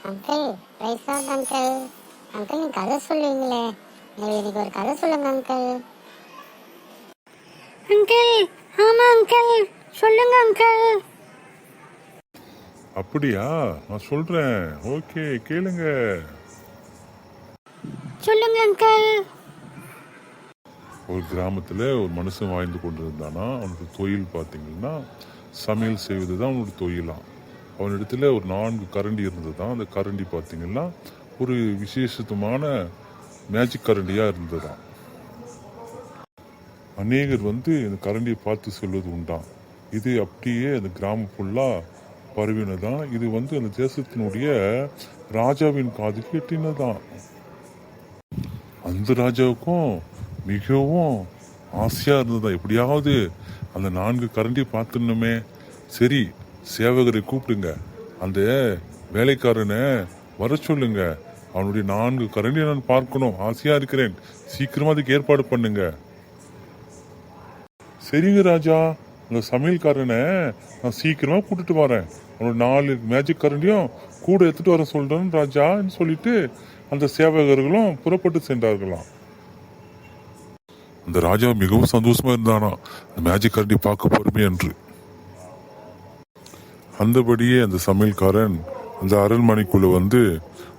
Uncle ரைசாத் uncle. Uncle நீங்க கதை சொல்லுவீங்களே, எனக்கு ஒரு கதை சொல்லுங்க அங்கிள். அங்கிள் ஆமா அங்கிள், சொல்லுங்க அங்கிள். அப்படியா, நான் சொல்றேன். ஓகே, கேளுங்க. சொல்லுங்க அங்கிள். ஒரு கிராமத்துல ஒரு மனுஷன் வாழ்ந்து கொண்டிருந்தானா. அவனுக்கு தொழில் பார்த்தீங்கன்னா சமையல் செய்வது தான் அவனுடைய தொழிலாம். அவனிடத்துல ஒரு 4 கரண்டி இருந்ததுதான். அந்த கரண்டி பார்த்தீங்கன்னா ஒரு விசேஷமான மேஜிக் கரண்டியா இருந்ததுதான். அநேகர் இந்த கரண்டியை பார்த்து சொல்வது உண்டான். இது அப்படியே அந்த கிராமம் ஃபுல்லா பரவினதான். இது அந்த தேசத்தினுடைய ராஜாவின் காதுக்கு எட்டினதான். அந்த ராஜாவுக்கும் மிகவும் ஆசையா இருந்ததா, எப்படியாவது அந்த 4 கரண்டியை பார்த்துடணுமே. சரி, சேவகரை கூப்பிடுங்க, அந்த வேலைக்காரனை வர சொல்லுங்க, அவனுடைய 4 கரண்டியை நான் பார்க்கணும், ஆசையா இருக்கிறேன், சீக்கிரமா அதுக்கு ஏற்பாடு பண்ணுங்க. சரிங்க ராஜா, அந்த சமையல்காரனை நான் சீக்கிரமா கூட்டிட்டு வரேன், அவனோட 4 மேஜிக் கரண்டியும் கூட எடுத்துட்டு வர சொல்றேன் ராஜான்னு சொல்லிட்டு அந்த சேவகர்களும் புறப்பட்டு சென்றார்களாம். அந்த ராஜா மிகவும் சந்தோஷமா இருந்தானா, அந்த மேஜிக் கரண்டி பார்க்க போறமே என்று. அந்தபடியே அந்த சமையல்காரன் அந்த அரண்மனைக்குள்ள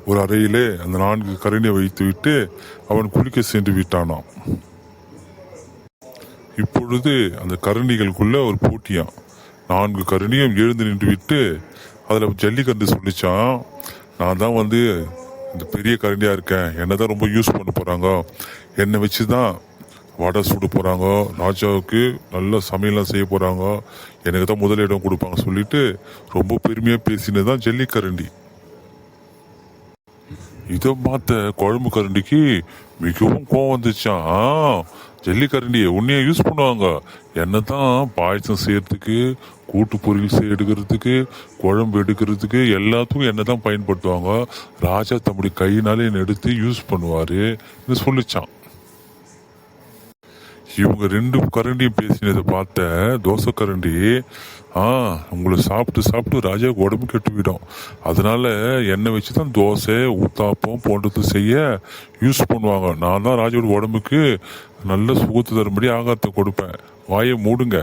ஒரு அறையிலே அந்த 4 கரண்டியை வைத்து விட்டு அவன் குளிக்க சென்று விட்டானாம். இப்பொழுது அந்த கரண்டிகளுக்குள்ள ஒரு போட்டியாம். 4 கரண்டியும் எழுந்து நின்று விட்டு அதுல ஜல்லிக்கரண்டி சொல்லிச்சான், நான் தான் இந்த பெரிய கரண்டியா இருக்கேன், என்னதான் ரொம்ப யூஸ் பண்ண போறாங்க, என்னை வச்சுதான் வடை சுட போறாங்க, ராஜாவுக்கு நல்ல சமையல்லாம் செய்ய போறாங்க, எனக்கு தான் முதலிடம் கொடுப்பாங்க சொல்லிட்டு ரொம்ப பெருமையா பேசினதான் ஜல்லிக்கரண்டி. இதை பார்த்த குழம்பு கரண்டிக்கு மிகவும் கோவம் வந்துச்சான். ஜல்லிக்கரண்டியை உன்னைய யூஸ் பண்ணுவாங்க, என்னதான் பாயசம் செய்யறதுக்கு, கூட்டு பொரியல் எடுக்கிறதுக்கு, குழம்பு எடுக்கிறதுக்கு எல்லாத்துக்கும் என்னதான் பயன்படுத்துவாங்க, ராஜா தம்முடைய கையினாலே என்னை எடுத்து யூஸ் பண்ணுவாரு சொல்லிச்சான். இவங்க 2 கரண்டியும் பேசினதை பார்த்த தோசை கரண்டி, உங்களை சாப்பிட்டு சாப்பிட்டு ராஜாவுக்கு உடம்பு கெட்டுவிடும், அதனால எண்ணெய் வச்சுதான் தோசை ஊத்தாப்பம் போன்றது செய்ய யூஸ் பண்ணுவாங்க, நான் தான் ராஜாவோட உடம்புக்கு நல்ல சுகத்து தரும்படி ஆகாரத்தை கொடுப்பேன், வாயை மூடுங்க.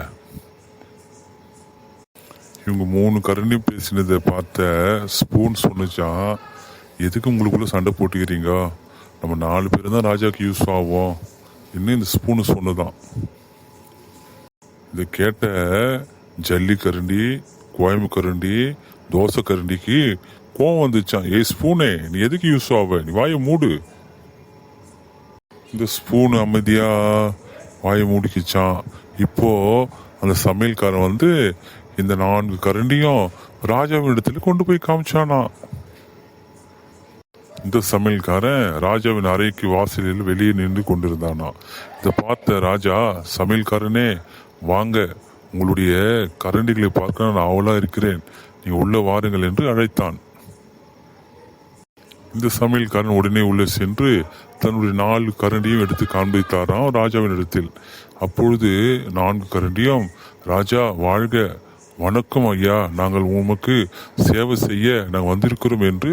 இவங்க 3 கரண்டியும் பேசினதை பார்த்த ஸ்பூன் சொன்னிச்சான், எதுக்கு உங்களுக்குள்ள சண்டை போட்டுக்கிறீங்க, நம்ம 4 பேரும் தான் ராஜாவுக்கு யூஸ் ஆகும் இன்னும் இந்த ஸ்பூனு சொன்னதான். இதை கேட்ட ஜல்லிக்கரண்டி, கோயம்பு கரண்டி, தோசை கரண்டிக்கு கோவம் வந்துச்சான். ஏய் ஸ்பூனே, நீ எதுக்கு யூஸ் ஆவ, நீ வாயை மூடு. இந்த ஸ்பூன் அமைதியா வாயை மூடிக்கிச்சான். இப்போ அந்த சமையல்காரன் இந்த 4 கரண்டியும் ராஜாவின் இடத்துல கொண்டு போய் காமிச்சானா. இந்த சமையல்காரன் ராஜாவின் அறைக்கு வாசலில் வெளியே நின்று கொண்டிருந்தானா. இதை பார்த்த ராஜா, சமையல்காரனே வாங்க, உங்களுடைய கரண்டிகளை பார்க்க நான் ஆவலா இருக்கிறேன், நீங்க உள்ள வாருங்கள் என்று அழைத்தான். இந்த சமையல்காரன் உடனே உள்ளே சென்று தன்னுடைய 4 கரண்டியும் எடுத்து காண்பித்தாராம் ராஜாவின் இடத்தில். அப்பொழுது 4 கரண்டியும், ராஜா வாழ்க, வணக்கம் ஐயா, நாங்கள் உமக்கு சேவை செய்ய நாங்கள் வந்திருக்கிறோம் என்று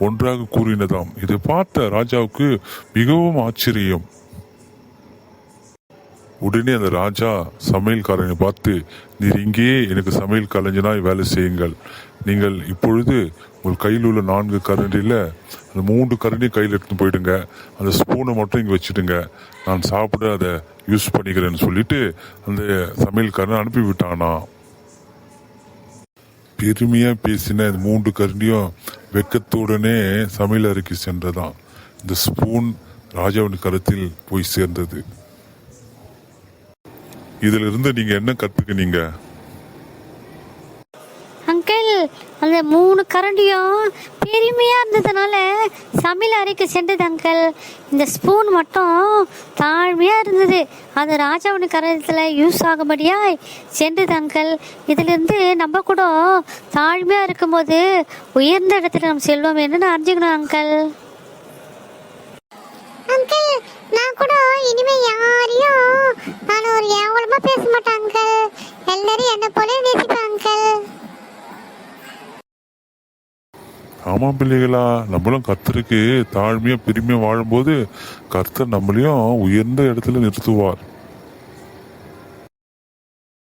ஒன்றாக கூறினதாம். இதை பார்த்த ராஜாவுக்கு மிகவும் ஆச்சரியம். உடனே அந்த ராஜா சமையல்காரனை பார்த்து, நீர் இங்கேயே எனக்கு சமையல் கலைஞனாய் வேலை செய்யுங்கள், நீங்கள் இப்பொழுது உங்கள் கையில் உள்ள 4 கரண்டியில் அந்த 3 கரண்டியும் கையில் எடுத்து போயிடுங்க, அந்த ஸ்பூனை மட்டும் இங்கே வச்சுடுங்க, நான் சாப்பிட அதை யூஸ் பண்ணிக்கிறேன்னு சொல்லிட்டு அந்த சமையல்காரனை அனுப்பி விட்டானா. பெருமையா பேசின 3 கரண்டியும் வெக்கத்துடனே சமையல் அறைக்கு சென்றதான். இந்த ஸ்பூன் ராஜாவின் கரத்தில் போய் சேர்ந்தது. இதுல இருந்து நீங்க என்ன கத்துக்கினீங்க? அங்கிள், அந்த 3 கரண்டியும் பெருமையா இருந்ததுனால சமையல் அறைக்கு சென்றது அங்கிள். இந்த ஸ்பூன் மட்டும் தாழ்மையா இருந்தது, அது ராஜாவின் கரத்துல யூஸ் ஆகும்படியா சென்றது அங்கிள். இதுல இருந்து நம்ம கூட தாழ்மையா இருக்கும்போது உயர்ந்த இடத்துல நம்ம செல்வோம் என்று அறிஞ்சுக்கணும் அங்கிள். அங்கிள் நான் கூட இனிமே யாரையும் நான் ஒரு ஏவலமா பேச மாட்டேன் அங்கிள், எல்லாரும் என்ன போல நேசிப்பேன் அங்கிள். ஆமா பிள்ளைகளா, நம்மளும் கர்த்தருக்கு தாழ்மையா பெருமையா வாழும்போது கர்த்தர் நம்மளையும் உயர்ந்த இடத்துல நிறுத்துவார்.